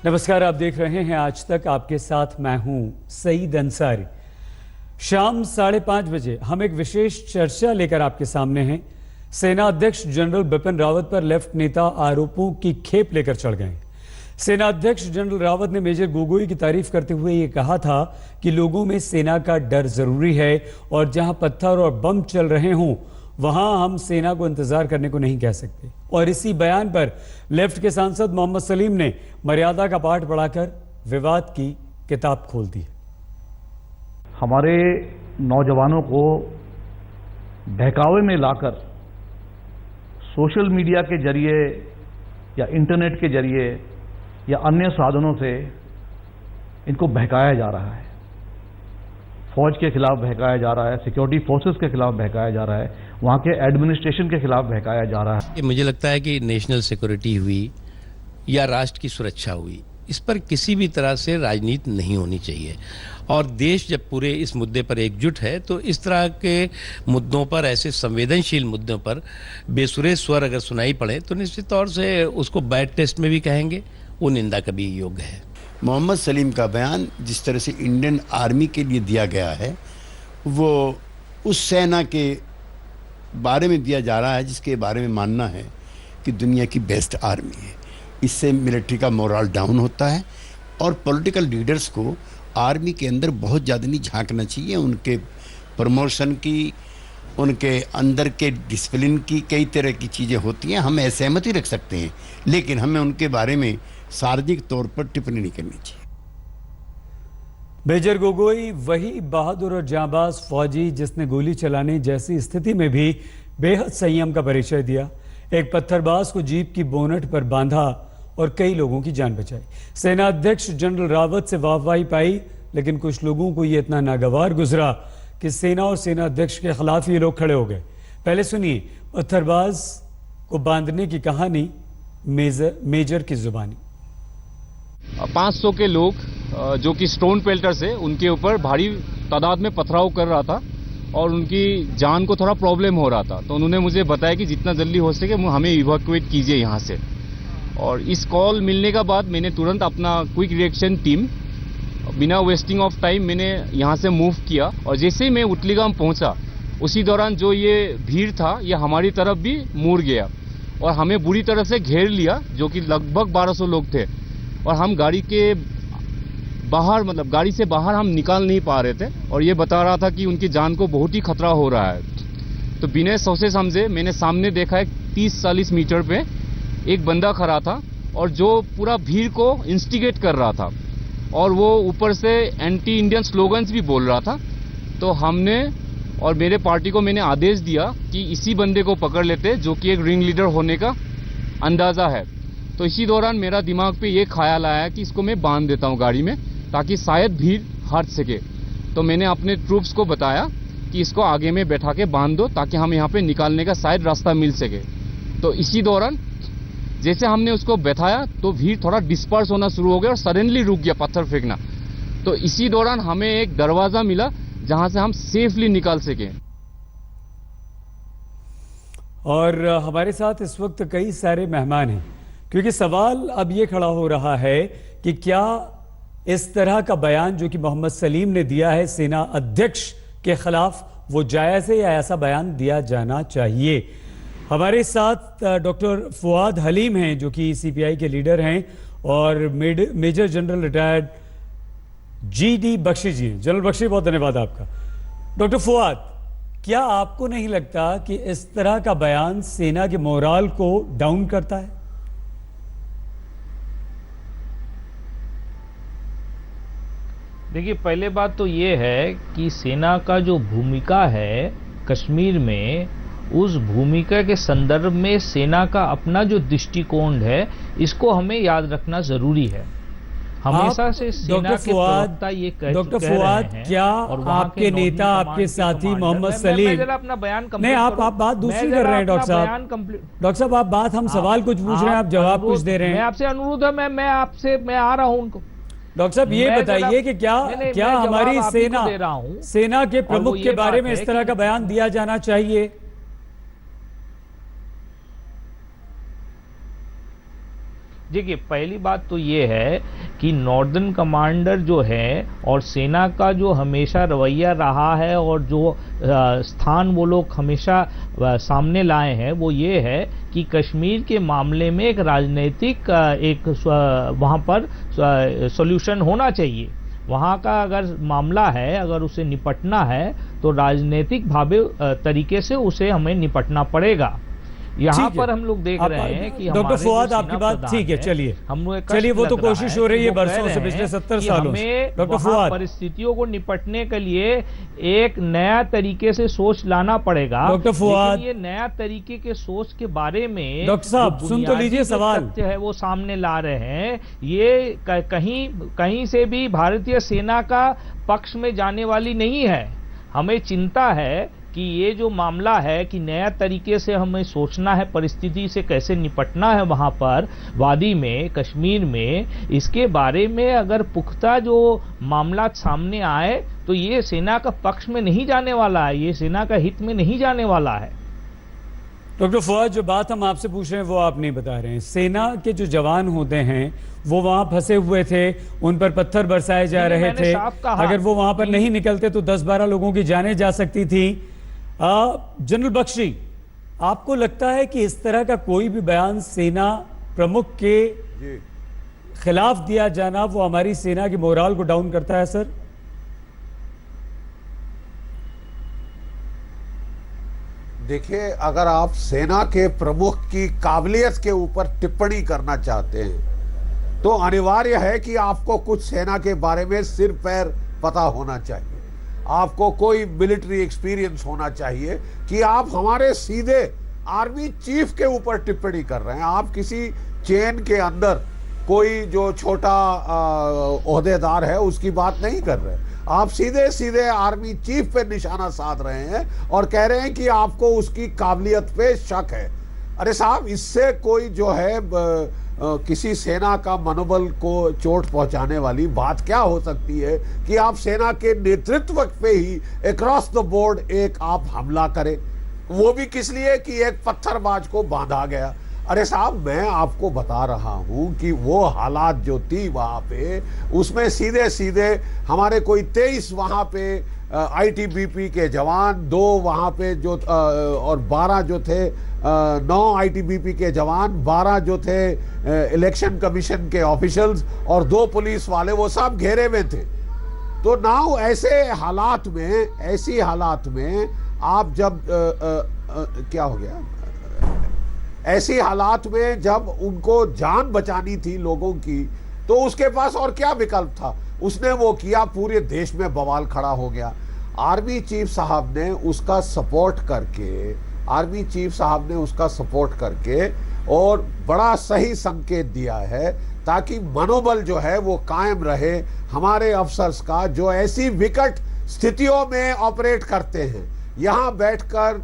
नमस्कार, आप देख रहे हैं आज तक। आपके साथ मैं हूं सईद अंसारी। शाम 5:30 बजे हम एक विशेष चर्चा लेकर आपके सामने हैं। सेना अध्यक्ष जनरल बिपिन रावत पर लेफ्ट नेता आरोपों की खेप लेकर चढ़ गए। सेना अध्यक्ष जनरल रावत ने मेजर गोगोई की तारीफ करते हुए ये कहा था कि लोगों में सेना का डर जरूरी है और जहां पत्थर और बम चल रहे हों वहां हम सेना को इंतजार करने को नहीं कह सकते। और इसी बयान पर लेफ्ट के सांसद मोहम्मद सलीम ने मर्यादा का पाठ पढ़ाकर विवाद की किताब खोल दी। हमारे नौजवानों को बहकावे में लाकर सोशल मीडिया के जरिए या इंटरनेट के जरिए या अन्य साधनों से इनको बहकाया जा रहा है। फौज के खिलाफ बहकाया जा रहा है, सिक्योरिटी फोर्सेस के खिलाफ बहकाया जा रहा है, वहां के एडमिनिस्ट्रेशन के खिलाफ बहकाया जा रहा है। मुझे लगता है कि नेशनल सिक्योरिटी हुई या राष्ट्र की सुरक्षा हुई, इस पर किसी भी तरह से राजनीति नहीं होनी चाहिए। और देश जब पूरे इस मुद्दे पर एकजुट है तो इस तरह के मुद्दों पर, ऐसे संवेदनशील मुद्दों पर बेसुरे स्वर अगर सुनाई पड़े तो निश्चित तौर से उसको बैड टेस्ट में भी कहेंगे, वो निंदा का भी योग्य है। मोहम्मद सलीम का बयान जिस तरह से इंडियन आर्मी के लिए दिया गया है, वो उस सेना के बारे में दिया जा रहा है जिसके बारे में मानना है कि दुनिया की बेस्ट आर्मी है। इससे मिलिट्री का मोरल डाउन होता है और पॉलिटिकल लीडर्स को आर्मी के अंदर बहुत ज़्यादा नहीं झांकना चाहिए। उनके प्रमोशन की, उनके अंदर के डिसिप्लिन की कई तरह की चीज़ें होती हैं। हम असहमति रख सकते हैं, लेकिन हमें उनके बारे में सार्वजनिक तौर पर टिप्पणी नहीं करनी चाहिए। मेजर गोगोई वही बहादुर और जांबाज फौजी जिसने गोली चलाने जैसी स्थिति में भी बेहद संयम का परिचय दिया। एक पत्थरबाज को जीप की बोनट पर बांधा और कई लोगों की जान बचाई। सेना अध्यक्ष जनरल रावत से वाहवाही पाई, लेकिन कुछ लोगों को यह इतना नागवार गुजरा कि सेना और सेना अध्यक्ष के खिलाफ ये लोग खड़े हो गए। पहले सुनिए पत्थरबाज को बांधने की कहानी मेजर की जुबानी। 500 के लोग जो कि स्टोन पेल्टर से उनके ऊपर भारी तादाद में पथराव कर रहा था और उनकी जान को थोड़ा प्रॉब्लम हो रहा था। तो उन्होंने मुझे बताया कि जितना जल्दी हो सके हमें इवैक्यूएट कीजिए यहाँ से। और इस कॉल मिलने का बाद मैंने तुरंत अपना क्विक रिएक्शन टीम बिना वेस्टिंग ऑफ टाइम मैंने यहाँ से मूव किया। और जैसे ही मैं उटलीगाम पहुँचा उसी दौरान जो ये भीड़ था ये हमारी तरफ भी मुड़ गया और हमें बुरी तरह से घेर लिया, जो कि लगभग 1200 लोग थे। और हम गाड़ी के बाहर, मतलब गाड़ी से बाहर हम निकाल नहीं पा रहे थे और ये बता रहा था कि उनकी जान को बहुत ही खतरा हो रहा है। तो बिना सोचे समझे मैंने सामने देखा है 30-40 मीटर पे एक बंदा खड़ा था और जो पूरा भीड़ को इंस्टिगेट कर रहा था और वो ऊपर से एंटी इंडियन स्लोगन्स भी बोल रहा था। तो हमने और मेरे पार्टी को मैंने आदेश दिया कि इसी बंदे को पकड़ लेते जो कि एक रिंग लीडर होने का अंदाजा है। तो इसी दौरान मेरा दिमाग पे ये ख्याल आया कि इसको मैं बांध देता हूँ गाड़ी में ताकि शायद भीड़ हट सके। तो मैंने अपने ट्रूप्स को बताया कि इसको आगे में बैठा के बांध दो ताकि हम यहाँ पे निकालने का शायद रास्ता मिल सके। तो इसी दौरान जैसे हमने उसको बैठाया तो भीड़ थोड़ा डिस्पर्स होना शुरू हो गया और सडनली रुक गया पत्थर फेंकना। तो इसी दौरान हमें एक दरवाजा मिला जहां से हम सेफली निकाल सके। और हमारे साथ इस वक्त कई सारे मेहमान हैं, क्योंकि सवाल अब ये खड़ा हो रहा है कि क्या इस तरह का बयान जो कि मोहम्मद सलीम ने दिया है सेना अध्यक्ष के खिलाफ वो जायज़ है या ऐसा बयान दिया जाना चाहिए। हमारे साथ डॉक्टर फुआद हलीम हैं जो कि सीपीआई के लीडर हैं और major general retired GD Bakshi ji हैं। जनरल बख्शी, बहुत धन्यवाद आपका। डॉक्टर फुआद, क्या आपको नहीं लगता कि इस तरह का बयान सेना के मोराल को डाउन करता है? देखिए, पहले बात तो ये है कि सेना का जो भूमिका है कश्मीर में, उस भूमिका के संदर्भ में सेना का अपना जो दृष्टिकोण है इसको हमें याद रखना जरूरी है। हमेशा से सेना के प्रवक्ता ये डॉक्टर फुआद, क्या आपके नेता, आपके साथी मोहम्मद सलीम, अपना बयान नहीं, आप बात दूसरी कर रहे हैं डॉक्टर साहब। डॉक्टर साहब, आप बात, हम सवाल कुछ पूछ रहे हैं, आप जवाब कुछ दे रहे हैं। मैं आपसे अनुरोध है, मैं आ रहा हूं उनको। डॉक्टर साहब, ये बताइए कि क्या हमारी सेना के प्रमुख के बारे में इस तरह का बयान दिया जाना चाहिए? देखिए, पहली बात तो ये है कि नॉर्दर्न कमांडर जो है और सेना का जो हमेशा रवैया रहा है और जो स्थान वो लोग हमेशा सामने लाए हैं वो ये है कि कश्मीर के मामले में एक राजनीतिक एक वहाँ पर सॉल्यूशन होना चाहिए। वहाँ का अगर मामला है, अगर उसे निपटना है तो राजनीतिक भावे तरीके से उसे हमें निपटना पड़ेगा। यहाँ पर हम लोग देख रहे हैं कि डॉक्टर फुआद, आपकी बात ठीक है, चलिए वो तो कोशिश हो रही है बरसों से, पिछले 70 सालों से। डॉक्टर फुआद, परिस्थितियों को निपटने के लिए एक नया तरीके से सोच लाना पड़ेगा। डॉक्टर फुआद, ये नया तरीके के सोच के बारे में डॉक्टर साहब सुन तो लीजिए सवाल है वो सामने ला रहे हैं। ये कहीं से भी भारतीय सेना का पक्ष में जाने वाली नहीं है। हमें चिंता है कि ये जो मामला है कि नया तरीके से हमें सोचना है, परिस्थिति से कैसे निपटना है वहाँ पर वादी में, कश्मीर में, इसके बारे में अगर पुख्ता जो मामला सामने आए तो ये सेना का पक्ष में नहीं जाने वाला है, ये सेना का हित में नहीं जाने वाला है। डॉक्टर फुआद, जो बात हम आपसे पूछ रहे हैं वो आप नहीं बता रहे हैं। सेना के जो जवान होते हैं वो वहां फंसे हुए थे, उन पर पत्थर बरसाए जा रहे थे, अगर वो वहां पर नहीं निकलते तो 10-12 लोगों की जानें जा सकती थी। जनरल बख्शी, आपको लगता है कि इस तरह का कोई भी बयान सेना प्रमुख के खिलाफ दिया जाना वो हमारी सेना की मोराल को डाउन करता है? सर, देखिए, अगर आप सेना के प्रमुख की काबिलियत के ऊपर टिप्पणी करना चाहते हैं तो अनिवार्य है कि आपको कुछ सेना के बारे में सिर पैर पता होना चाहिए, आपको कोई मिलिट्री एक्सपीरियंस होना चाहिए कि आप हमारे सीधे आर्मी चीफ के ऊपर टिप्पणी कर रहे हैं। आप किसी चेन के अंदर कोई जो छोटा ओहदेदार है उसकी बात नहीं कर रहे, आप सीधे सीधे आर्मी चीफ पे निशाना साध रहे हैं और कह रहे हैं कि आपको उसकी काबिलियत पे शक है। अरे साहब, इससे कोई जो है किसी सेना का मनोबल को चोट पहुंचाने वाली बात क्या हो सकती है कि आप सेना के नेतृत्व पे ही अक्रॉस द बोर्ड एक आप हमला करें, वो भी किस लिए कि एक पत्थरबाज को बांधा गया। अरे साहब, मैं आपको बता रहा हूं कि वो हालात जो थी वहां पे, उसमें सीधे सीधे हमारे कोई 23 वहां पे आईटीबीपी के जवान, 2 वहां पे जो और 12 जो थे 9 आईटीबीपी के जवान, 12 जो थे इलेक्शन कमीशन के ऑफिशियल्स और 2 पुलिस वाले, वो सब घेरे में थे। तो नाउ ऐसे हालात में आप जब क्या हो गया, ऐसी हालात में जब उनको जान बचानी थी लोगों की, तो उसके पास और क्या विकल्प था, उसने वो किया। पूरे देश में बवाल खड़ा हो गया। आर्मी चीफ साहब ने उसका सपोर्ट करके और बड़ा सही संकेत दिया है ताकि मनोबल जो है वो कायम रहे हमारे अफसर्स का, जो ऐसी विकट स्थितियों में ऑपरेट करते हैं। यहाँ बैठकर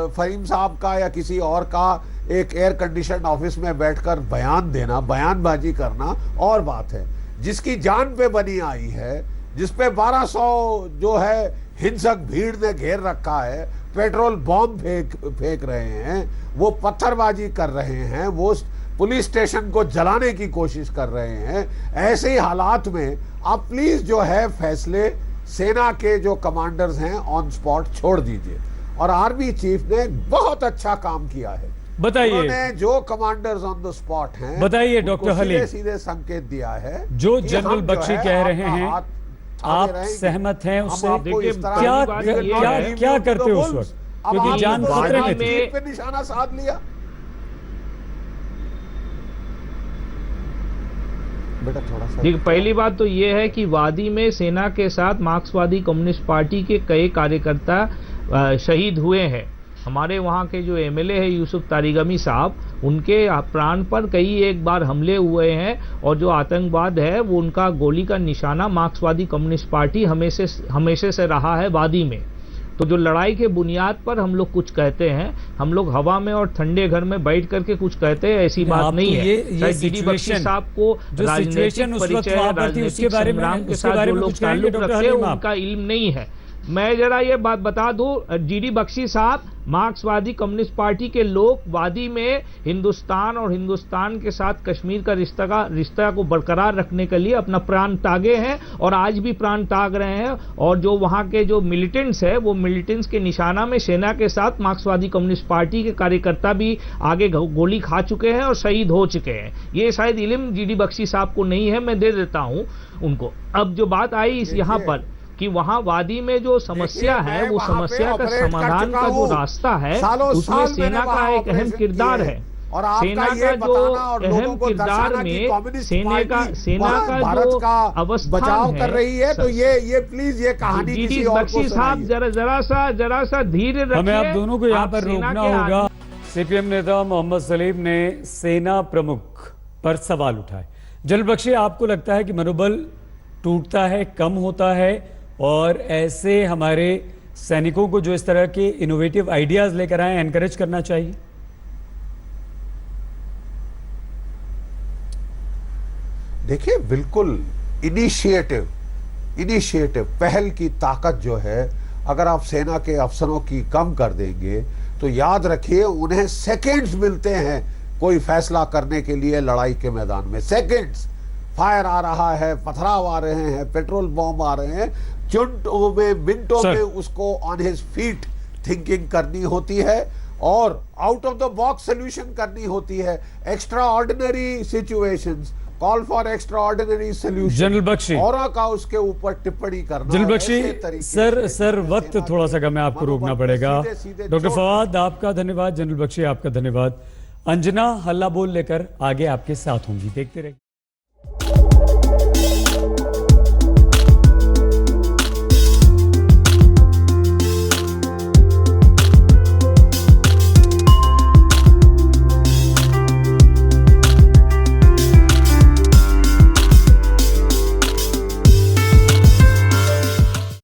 फहीम साहब का या किसी और का एक एयर कंडीशन ऑफिस में बैठकर बयान देना, बयानबाजी करना और बात है। जिसकी जान पे बनी आई है, जिस पे 1200 जो है हिंसक भीड़ ने घेर रखा है, पेट्रोल बॉम्ब फेंक रहे हैं, वो पत्थरबाजी कर रहे हैं, वो पुलिस स्टेशन को जलाने की कोशिश कर रहे हैं, ऐसे ही हालात में आप प्लीज जो है फैसले सेना के जो कमांडर्स हैं ऑन स्पॉट छोड़ दीजिए। और आर्मी चीफ ने बहुत अच्छा काम किया है। बताइए, उन्होंने जो कमांडर्स ऑन द स्पॉट हैं, बताइए डॉक्टर हलीम, सीधे संकेत दिया है जो जनरल बख्शी कह रहे हैं, आप सहमत हैं उससे? क्या करते हो उस वक्त, क्योंकि जान खतरे में थी, पे निशाना साध लिया। बेटा थोड़ा सा देखिए, पहली बात तो ये है कि वादी में सेना के साथ मार्क्सवादी कम्युनिस्ट पार्टी के कई कार्यकर्ता शहीद हुए हैं। हमारे वहाँ के जो एमएलए है यूसुफ तारिगमी साहब, उनके प्राण पर कई एक बार हमले हुए हैं और जो आतंकवाद है वो उनका गोली का निशाना मार्क्सवादी कम्युनिस्ट पार्टी हमेशा से रहा है वादी में। तो जो लड़ाई के बुनियाद पर हम लोग कुछ कहते हैं, हम लोग हवा में और ठंडे घर में बैठ करके कुछ कहते हैं, ऐसी बात नहीं है। ये सिचुएशन साहब को जो सिचुएशन उस वक्त वहां पर थी उसके बारे में के साथ जो लोग ताल्लुक रखते हैं उनका इल्म नहीं है। मैं जरा ये बात बता दूं, जीडी बख्शी साहब मार्क्सवादी कम्युनिस्ट पार्टी के लोग वादी में हिंदुस्तान और हिंदुस्तान के साथ कश्मीर का रिश्ता को बरकरार रखने के लिए अपना प्राण त्यागे हैं और आज भी प्राण त्याग रहे हैं। और जो वहां के जो मिलिटेंट्स है, वो मिलिटेंट्स के निशाना में सेना के साथ मार्क्सवादी कम्युनिस्ट पार्टी के कार्यकर्ता भी आगे गोली खा चुके हैं और शहीद हो चुके हैं। ये शायद इल्म जीडी बख्शी साहब को नहीं है, मैं दे देता हूं उनको। अब जो बात आई इस यहाँ पर कि वहां वादी में जो समस्या है, वो समस्या का समाधान का जो रास्ता है उसमें सेना का एक अहम किरदार है। और सेना का जो अहम किरदार में सेना का जो अवस्थान कर रही है, तो ये प्लीज ये कहानी जीडी बख्शी साहब जरा सा धीरे रखिए। हमें आप दोनों को यहाँ पर रोकना होगा। सीपीएम नेता मोहम्मद सलीम ने सेना प्रमुख पर सवाल उठाए। जनरल बख्शी, आपको लगता है कि मनोबल टूटता है, कम होता है, और ऐसे हमारे सैनिकों को जो इस तरह के इनोवेटिव आइडियाज लेकर आए एनकरेज करना चाहिए? देखिए, बिल्कुल इनिशिएटिव पहल की ताकत जो है, अगर आप सेना के अफसरों की कम कर देंगे तो याद रखिए उन्हें सेकंड्स मिलते हैं कोई फैसला करने के लिए लड़ाई के मैदान में। सेकंड्स, फायर आ रहा है, पथराव आ रहे हैं, पेट्रोल बॉम्ब आ रहे हैं, मिनटों में उसको ऑन हिज फीट थिंकिंग करनी होती है और out of the box solution करनी होती है। Extraordinary situations call for extraordinary solution. General Bakshi, और का उसके ऊपर टिप्पणी करना। जनरल बख्शी, सर वक्त थोड़ा सा कम है, आपको रोकना पड़ेगा। डॉक्टर फवाद, आपका धन्यवाद। जनरल बख्शी, आपका धन्यवाद। अंजना हल्ला बोल लेकर आगे आपके साथ होंगी, देखते रहिए।